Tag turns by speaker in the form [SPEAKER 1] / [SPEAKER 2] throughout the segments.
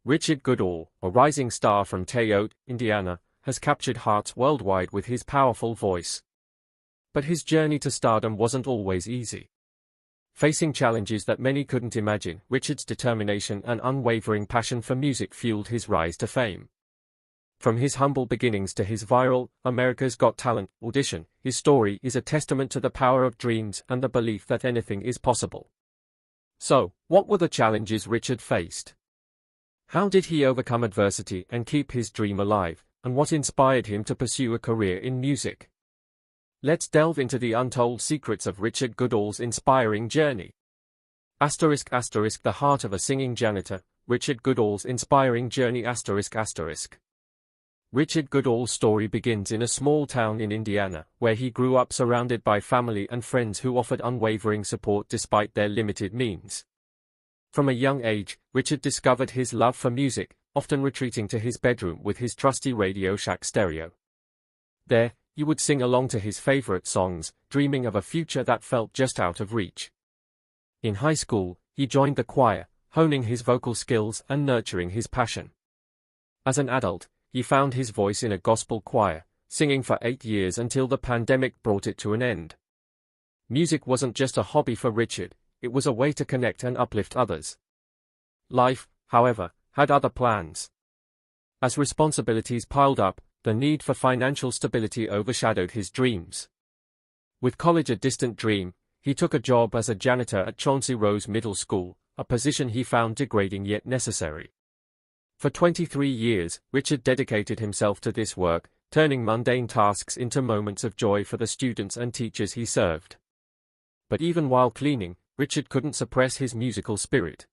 [SPEAKER 1] Richard Goodall, a rising star from Toyota, Indiana, has captured hearts worldwide with his powerful voice. But his journey to stardom wasn't always easy. Facing challenges that many couldn't imagine, Richard's determination and unwavering passion for music fueled his rise to fame. From his humble beginnings to his viral America's Got Talent audition, his story is a testament to the power of dreams and the belief that anything is possible. So, what were the challenges Richard faced? How did he overcome adversity and keep his dream alive, and what inspired him to pursue a career in music? Let's delve into the untold secrets of Richard Goodall's inspiring journey. **** The heart of a singing janitor, Richard Goodall's inspiring journey. Richard Goodall's story begins in a small town in Indiana, where he grew up surrounded by family and friends who offered unwavering support despite their limited means. From a young age, Richard discovered his love for music, often retreating to his bedroom with his trusty Radio Shack stereo. There, he would sing along to his favorite songs, dreaming of a future that felt just out of reach. In high school, he joined the choir, honing his vocal skills and nurturing his passion. As an adult, he found his voice in a gospel choir, singing for 8 years until the pandemic brought it to an end. Music wasn't just a hobby for Richard, it was a way to connect and uplift others. Life, however, had other plans. As responsibilities piled up, the need for financial stability overshadowed his dreams. With college a distant dream, he took a job as a janitor at Chauncey Rose Middle School, a position he found degrading yet necessary. For 23 years, Richard dedicated himself to this work, turning mundane tasks into moments of joy for the students and teachers he served. But even while cleaning, Richard couldn't suppress his musical spirit.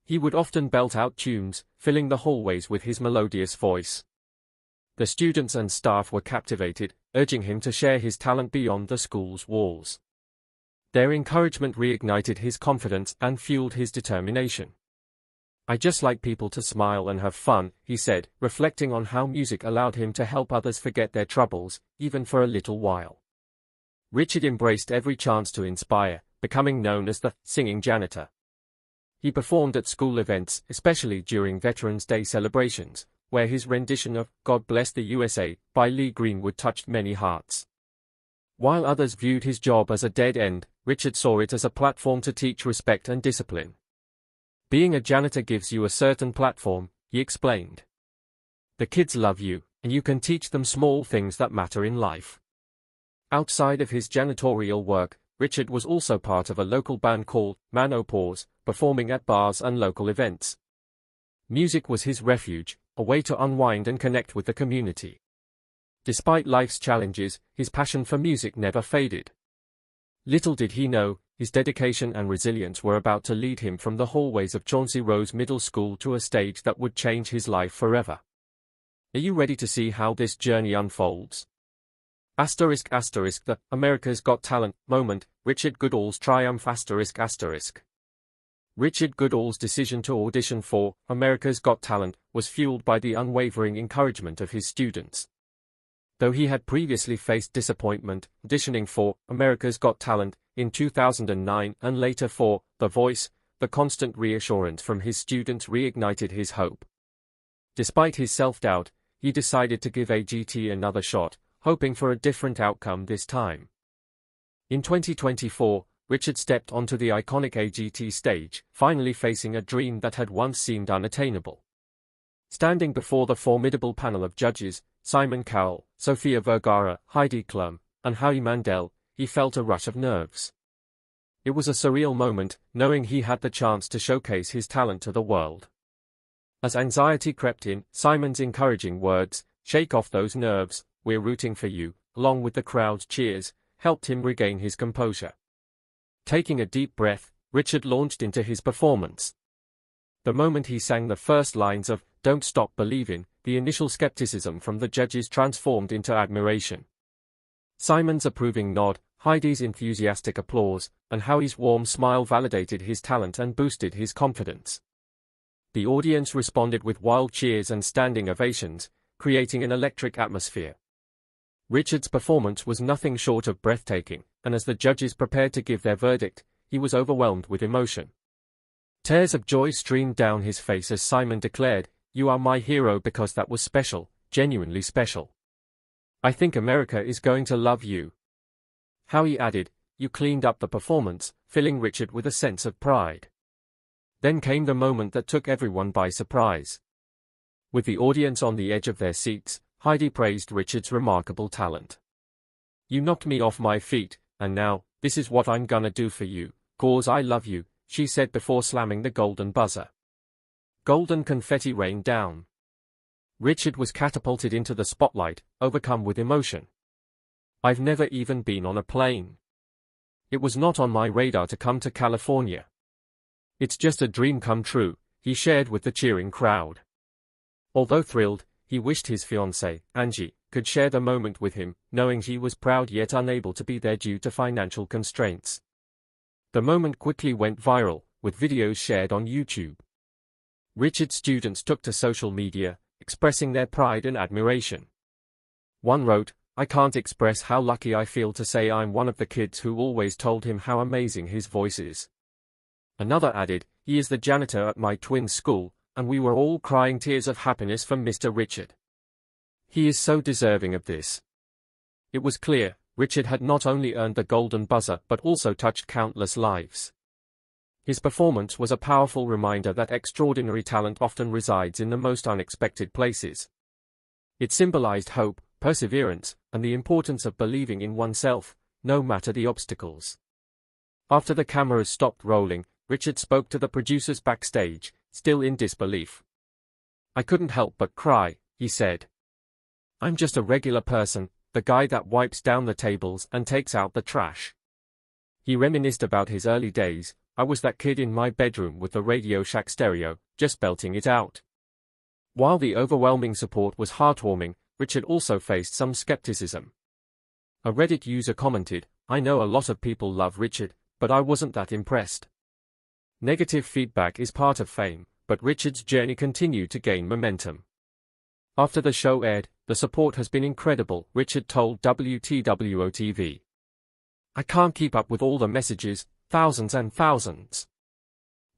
[SPEAKER 1] He would often belt out tunes, filling the hallways with his melodious voice. The students and staff were captivated, urging him to share his talent beyond the school's walls. Their encouragement reignited his confidence and fueled his determination. "I just like people to smile and have fun," he said, reflecting on how music allowed him to help others forget their troubles, even for a little while. Richard embraced every chance to inspire, becoming known as the singing janitor. He performed at school events, especially during Veterans Day celebrations, where his rendition of "God Bless the USA" by Lee Greenwood touched many hearts. While others viewed his job as a dead end, Richard saw it as a platform to teach respect and discipline. "Being a janitor gives you a certain platform," he explained. "The kids love you, and you can teach them small things that matter in life." Outside of his janitorial work, Richard was also part of a local band called Manopause, performing at bars and local events. Music was his refuge, a way to unwind and connect with the community. Despite life's challenges, his passion for music never faded. Little did he know, his dedication and resilience were about to lead him from the hallways of Chauncey Rose Middle School to a stage that would change his life forever. Are you ready to see how this journey unfolds? The America's Got Talent moment, Richard Goodall's triumph. Richard Goodall's decision to audition for America's Got Talent was fueled by the unwavering encouragement of his students. Though he had previously faced disappointment auditioning for America's Got Talent in 2009 and later for The Voice, the constant reassurance from his students reignited his hope. Despite his self-doubt, he decided to give AGT another shot, hoping for a different outcome this time. In 2024, Richard stepped onto the iconic AGT stage, finally facing a dream that had once seemed unattainable. Standing before the formidable panel of judges, Simon Cowell, Sofia Vergara, Heidi Klum, and Howie Mandel, he felt a rush of nerves. It was a surreal moment, knowing he had the chance to showcase his talent to the world. As anxiety crept in, Simon's encouraging words, "Shake off those nerves, we're rooting for you," along with the crowd's cheers, helped him regain his composure. Taking a deep breath, Richard launched into his performance. The moment he sang the first lines of "Don't Stop Believin'," the initial skepticism from the judges transformed into admiration. Simon's approving nod, Heidi's enthusiastic applause, and Howie's warm smile validated his talent and boosted his confidence. The audience responded with wild cheers and standing ovations, creating an electric atmosphere. Richard's performance was nothing short of breathtaking, and as the judges prepared to give their verdict, he was overwhelmed with emotion. Tears of joy streamed down his face as Simon declared, "You are my hero because that was special, genuinely special. I think America is going to love you." Howie added, "You cleaned up the performance," filling Richard with a sense of pride. Then came the moment that took everyone by surprise. With the audience on the edge of their seats, Heidi praised Richard's remarkable talent. "You knocked me off my feet, and now, this is what I'm gonna do for you, 'cause I love you," she said before slamming the golden buzzer. Golden confetti rained down. Richard was catapulted into the spotlight, overcome with emotion. "I've never even been on a plane. It was not on my radar to come to California. It's just a dream come true," he shared with the cheering crowd. Although thrilled, he wished his fiancée, Angie, could share the moment with him, knowing he was proud yet unable to be there due to financial constraints. The moment quickly went viral, with videos shared on YouTube. Richard's students took to social media, expressing their pride and admiration. One wrote, "I can't express how lucky I feel to say I'm one of the kids who always told him how amazing his voice is." Another added, "He is the janitor at my twins' school, and we were all crying tears of happiness for Mr. Richard. He is so deserving of this." It was clear, Richard had not only earned the golden buzzer but also touched countless lives. His performance was a powerful reminder that extraordinary talent often resides in the most unexpected places. It symbolized hope, perseverance, and the importance of believing in oneself, no matter the obstacles. After the cameras stopped rolling, Richard spoke to the producers backstage, still in disbelief. "I couldn't help but cry," he said. "I'm just a regular person, the guy that wipes down the tables and takes out the trash." He reminisced about his early days. "I was that kid in my bedroom with the Radio Shack stereo, just belting it out." While the overwhelming support was heartwarming, Richard also faced some skepticism. A Reddit user commented, "I know a lot of people love Richard, but I wasn't that impressed." Negative feedback is part of fame, but Richard's journey continued to gain momentum. After the show aired, the support has been incredible, Richard told WTWO-TV. "I can't keep up with all the messages, thousands and thousands."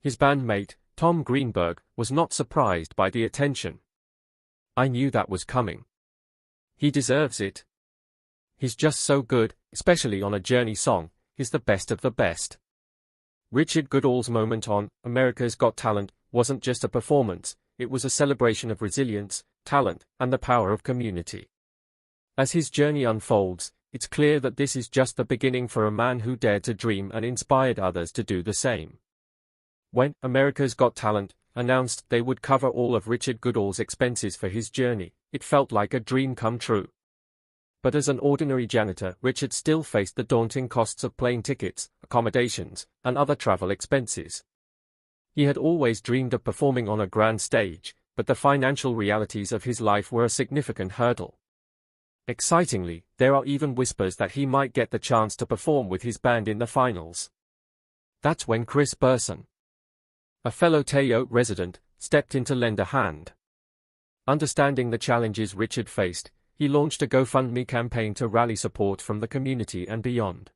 [SPEAKER 1] His bandmate, Tom Greenberg, was not surprised by the attention. "I knew that was coming. He deserves it. He's just so good, especially on a Journey song, he's the best of the best." Richard Goodall's moment on America's Got Talent wasn't just a performance, it was a celebration of resilience, talent, and the power of community. As his journey unfolds, it's clear that this is just the beginning for a man who dared to dream and inspired others to do the same. When America's Got Talent announced they would cover all of Richard Goodall's expenses for his journey, it felt like a dream come true. But as an ordinary janitor, Richard still faced the daunting costs of plane tickets, accommodations, and other travel expenses. He had always dreamed of performing on a grand stage, but the financial realities of his life were a significant hurdle. Excitingly, there are even whispers that he might get the chance to perform with his band in the finals. That's when Chris Burson, a fellow Te'o resident, stepped in to lend a hand. Understanding the challenges Richard faced, he launched a GoFundMe campaign to rally support from the community and beyond.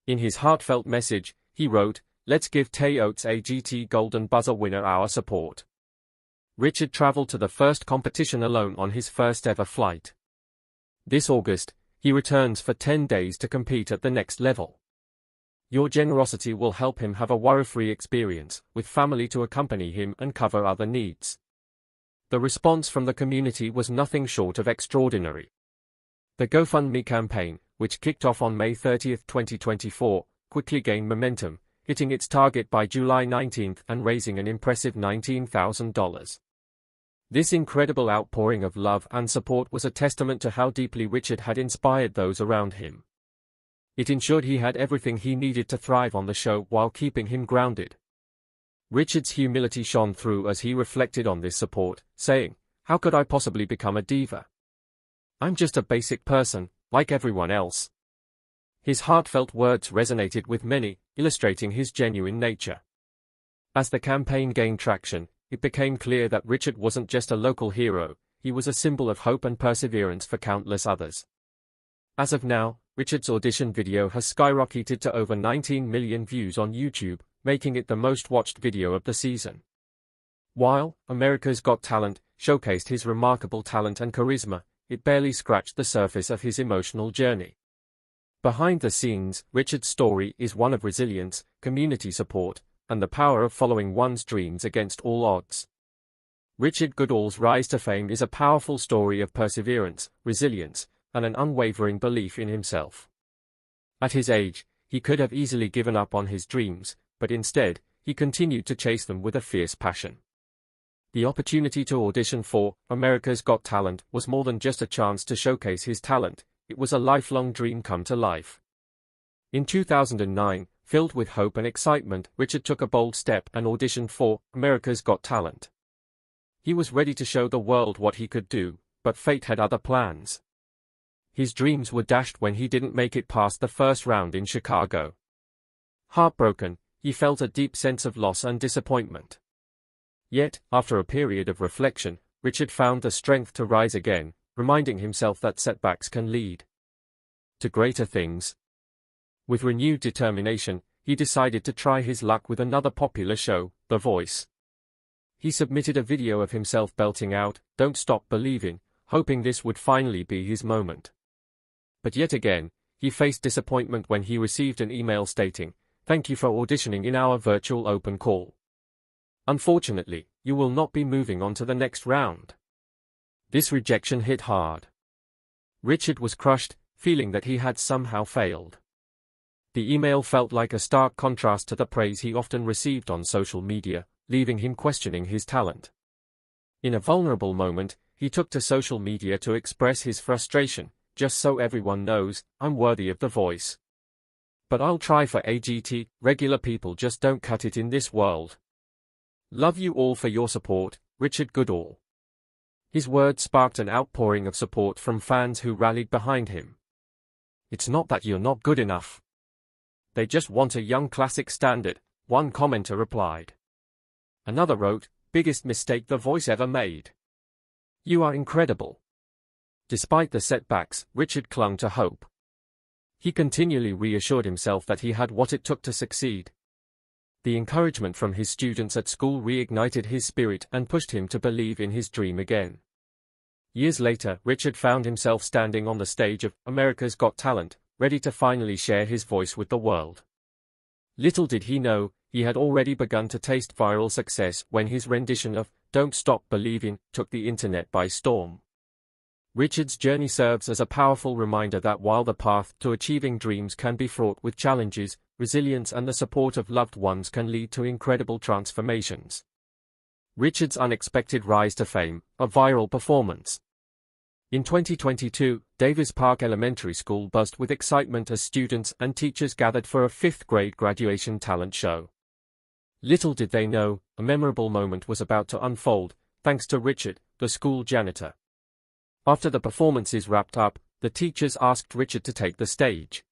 [SPEAKER 1] In his heartfelt message, he wrote, "Let's give Te'o's AGT Golden Buzzer winner our support." Richard traveled to the first competition alone on his first ever flight. This August, he returns for 10 days to compete at the next level. Your generosity will help him have a worry-free experience, with family to accompany him and cover other needs. The response from the community was nothing short of extraordinary. The GoFundMe campaign, which kicked off on May 30, 2024, quickly gained momentum, hitting its target by July 19 and raising an impressive $19,000. This incredible outpouring of love and support was a testament to how deeply Richard had inspired those around him. It ensured he had everything he needed to thrive on the show while keeping him grounded. Richard's humility shone through as he reflected on this support, saying, "How could I possibly become a diva? I'm just a basic person, like everyone else." His heartfelt words resonated with many, illustrating his genuine nature. As the campaign gained traction, it became clear that Richard wasn't just a local hero, he was a symbol of hope and perseverance for countless others. As of now, Richard's audition video has skyrocketed to over 19 million views on YouTube, making it the most-watched video of the season. While America's Got Talent showcased his remarkable talent and charisma, it barely scratched the surface of his emotional journey. Behind the scenes, Richard's story is one of resilience, community support, and the power of following one's dreams against all odds. Richard Goodall's rise to fame is a powerful story of perseverance, resilience, and an unwavering belief in himself. At his age, he could have easily given up on his dreams, but instead, he continued to chase them with a fierce passion. The opportunity to audition for America's Got Talent was more than just a chance to showcase his talent, it was a lifelong dream come to life. In 2009, filled with hope and excitement, Richard took a bold step and auditioned for America's Got Talent. He was ready to show the world what he could do, but fate had other plans. His dreams were dashed when he didn't make it past the first round in Chicago. Heartbroken, he felt a deep sense of loss and disappointment. Yet, after a period of reflection, Richard found the strength to rise again, reminding himself that setbacks can lead to greater things. With renewed determination, he decided to try his luck with another popular show, The Voice. He submitted a video of himself belting out, "Don't Stop Believing," hoping this would finally be his moment. But yet again, he faced disappointment when he received an email stating, "Thank you for auditioning in our virtual open call. Unfortunately, you will not be moving on to the next round." This rejection hit hard. Richard was crushed, feeling that he had somehow failed. The email felt like a stark contrast to the praise he often received on social media, leaving him questioning his talent. In a vulnerable moment, he took to social media to express his frustration, "Just so everyone knows, I'm worthy of The Voice. But I'll try for AGT, regular people just don't cut it in this world. Love you all for your support, Richard Goodall." His words sparked an outpouring of support from fans who rallied behind him. "It's not that you're not good enough. They just want a young classic standard," one commenter replied. Another wrote, "Biggest mistake The Voice ever made. You are incredible." Despite the setbacks, Richard clung to hope. He continually reassured himself that he had what it took to succeed. The encouragement from his students at school reignited his spirit and pushed him to believe in his dream again. Years later, Richard found himself standing on the stage of America's Got Talent, ready to finally share his voice with the world. Little did he know, he had already begun to taste viral success when his rendition of "Don't Stop Believing" took the internet by storm. Richard's journey serves as a powerful reminder that while the path to achieving dreams can be fraught with challenges, resilience and the support of loved ones can lead to incredible transformations. Richard's unexpected rise to fame, a viral performance. In 2022, Davis Park Elementary School buzzed with excitement as students and teachers gathered for a fifth-grade graduation talent show. Little did they know, a memorable moment was about to unfold, thanks to Richard, the school janitor. After the performances wrapped up, the teachers asked Richard to take the stage.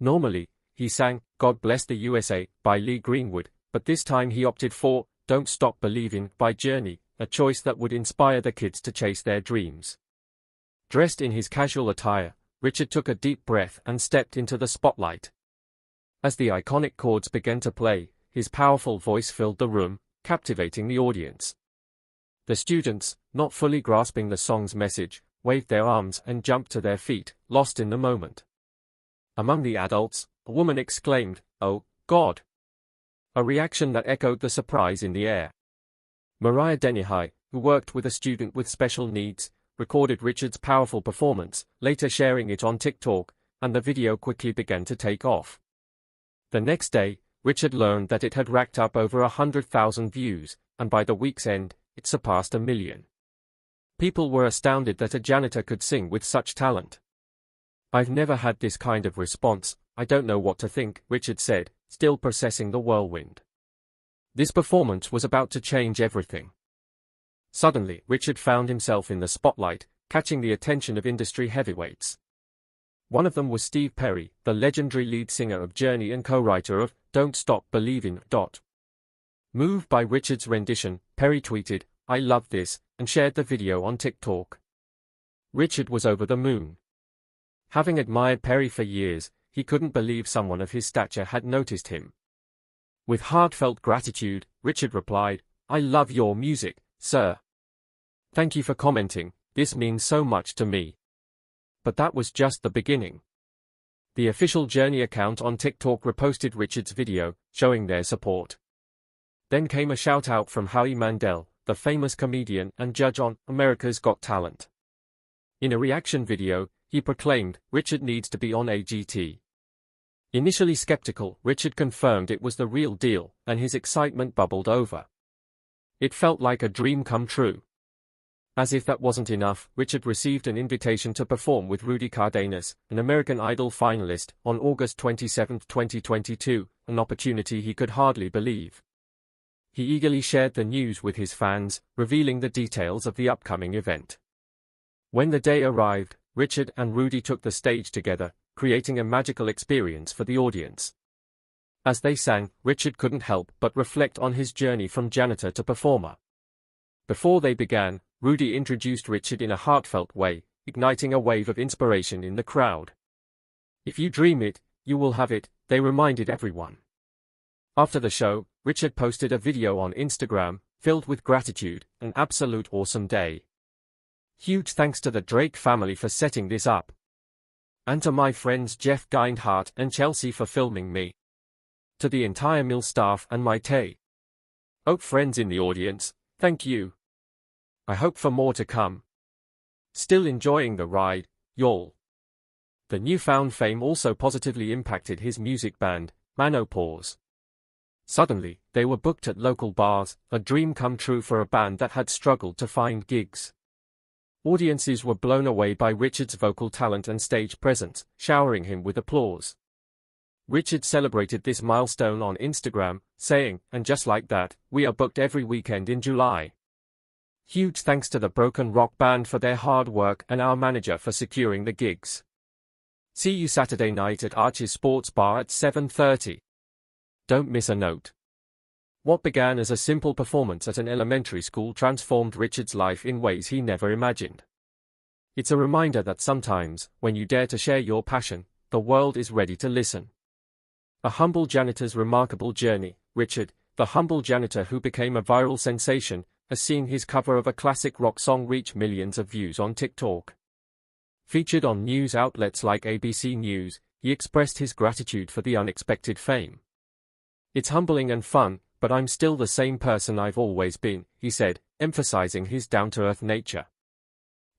[SPEAKER 1] Normally, he sang "God Bless the USA" by Lee Greenwood, but this time he opted for "Don't Stop Believing" by Journey, a choice that would inspire the kids to chase their dreams. Dressed in his casual attire, Richard took a deep breath and stepped into the spotlight. As the iconic chords began to play, his powerful voice filled the room, captivating the audience. The students, not fully grasping the song's message, waved their arms and jumped to their feet, lost in the moment. Among the adults, a woman exclaimed, "Oh, God!" a reaction that echoed the surprise in the air. Mariah Denihai, who worked with a student with special needs, recorded Richard's powerful performance, later sharing it on TikTok, and the video quickly began to take off. The next day, Richard learned that it had racked up over 100,000 views, and by the week's end, it surpassed 1 million. People were astounded that a janitor could sing with such talent. "I've never had this kind of response, I don't know what to think," Richard said, still processing the whirlwind. This performance was about to change everything. Suddenly, Richard found himself in the spotlight, catching the attention of industry heavyweights. One of them was Steve Perry, the legendary lead singer of Journey and co-writer of "Don't Stop Believing." Moved by Richard's rendition, Perry tweeted, "I love this," and shared the video on TikTok. Richard was over the moon. Having admired Perry for years, he couldn't believe someone of his stature had noticed him. With heartfelt gratitude, Richard replied, "I love your music, sir. Thank you for commenting, this means so much to me." But that was just the beginning. The official Journey account on TikTok reposted Richard's video, showing their support. Then came a shout-out from Howie Mandel, the famous comedian and judge on America's Got Talent. In a reaction video, he proclaimed, "Richard needs to be on AGT." Initially skeptical, Richard confirmed it was the real deal, and his excitement bubbled over. It felt like a dream come true. As if that wasn't enough, Richard received an invitation to perform with Rudy Cardenas, an American Idol finalist, on August 27, 2022, an opportunity he could hardly believe. He eagerly shared the news with his fans, revealing the details of the upcoming event. When the day arrived, Richard and Rudy took the stage together, creating a magical experience for the audience. As they sang, Richard couldn't help but reflect on his journey from janitor to performer. Before they began, Rudy introduced Richard in a heartfelt way, igniting a wave of inspiration in the crowd. "If you dream it, you will have it," they reminded everyone. After the show, Richard posted a video on Instagram, filled with gratitude, "An absolute awesome day. Huge thanks to the Drake family for setting this up. And to my friends Jeff Geinhardt and Chelsea for filming me. To the entire Mill staff and my friends in the audience, thank you. I hope for more to come. Still enjoying the ride, y'all." The newfound fame also positively impacted his music band, Manopause. Suddenly, they were booked at local bars, a dream come true for a band that had struggled to find gigs. Audiences were blown away by Richard's vocal talent and stage presence, showering him with applause. Richard celebrated this milestone on Instagram, saying, "And just like that, we are booked every weekend in July. Huge thanks to the Broken Rock Band for their hard work and our manager for securing the gigs. See you Saturday night at Arch's Sports Bar at 7:30. Don't miss a note." What began as a simple performance at an elementary school transformed Richard's life in ways he never imagined. It's a reminder that sometimes, when you dare to share your passion, the world is ready to listen. A humble janitor's remarkable journey. Richard, the humble janitor who became a viral sensation, has seen his cover of a classic rock song reach millions of views on TikTok. Featured on news outlets like ABC News, he expressed his gratitude for the unexpected fame. "It's humbling and fun, but I'm still the same person I've always been," he said, emphasizing his down-to-earth nature.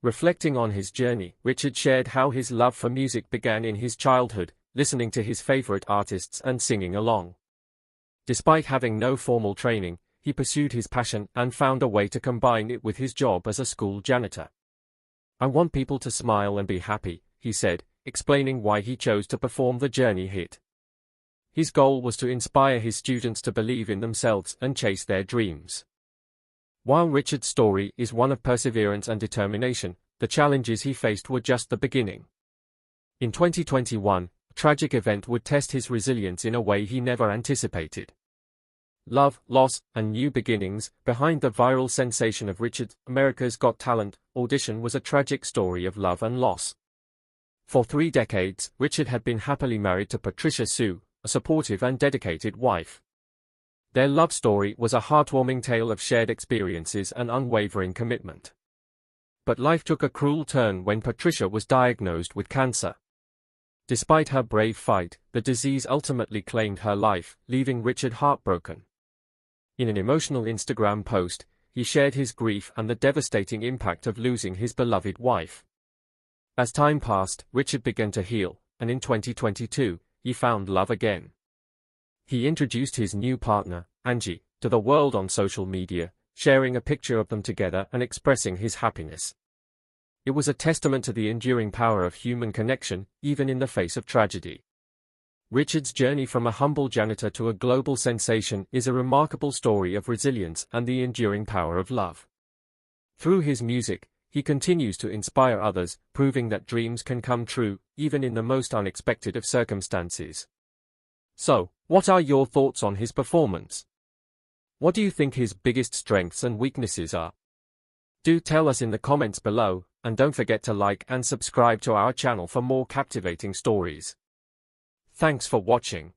[SPEAKER 1] Reflecting on his journey, Richard shared how his love for music began in his childhood, listening to his favorite artists and singing along. Despite having no formal training, he pursued his passion and found a way to combine it with his job as a school janitor. "I want people to smile and be happy," he said, explaining why he chose to perform the Journey hit. His goal was to inspire his students to believe in themselves and chase their dreams. While Richard's story is one of perseverance and determination, the challenges he faced were just the beginning. In 2021, a tragic event would test his resilience in a way he never anticipated. Love, loss, and new beginnings. Behind the viral sensation of Richard's America's Got Talent audition was a tragic story of love and loss. For 3 decades, Richard had been happily married to Patricia Sue, a supportive and dedicated wife. Their love story was a heartwarming tale of shared experiences and unwavering commitment. But life took a cruel turn when Patricia was diagnosed with cancer. Despite her brave fight, the disease ultimately claimed her life, leaving Richard heartbroken. In an emotional Instagram post, he shared his grief and the devastating impact of losing his beloved wife. As time passed, Richard began to heal, and in 2022, he found love again. He introduced his new partner, Angie, to the world on social media, sharing a picture of them together and expressing his happiness. It was a testament to the enduring power of human connection, even in the face of tragedy. Richard's journey from a humble janitor to a global sensation is a remarkable story of resilience and the enduring power of love. Through his music, he continues to inspire others, proving that dreams can come true, even in the most unexpected of circumstances. So, what are your thoughts on his performance? What do you think his biggest strengths and weaknesses are? Do tell us in the comments below, and don't forget to like and subscribe to our channel for more captivating stories. Thanks for watching.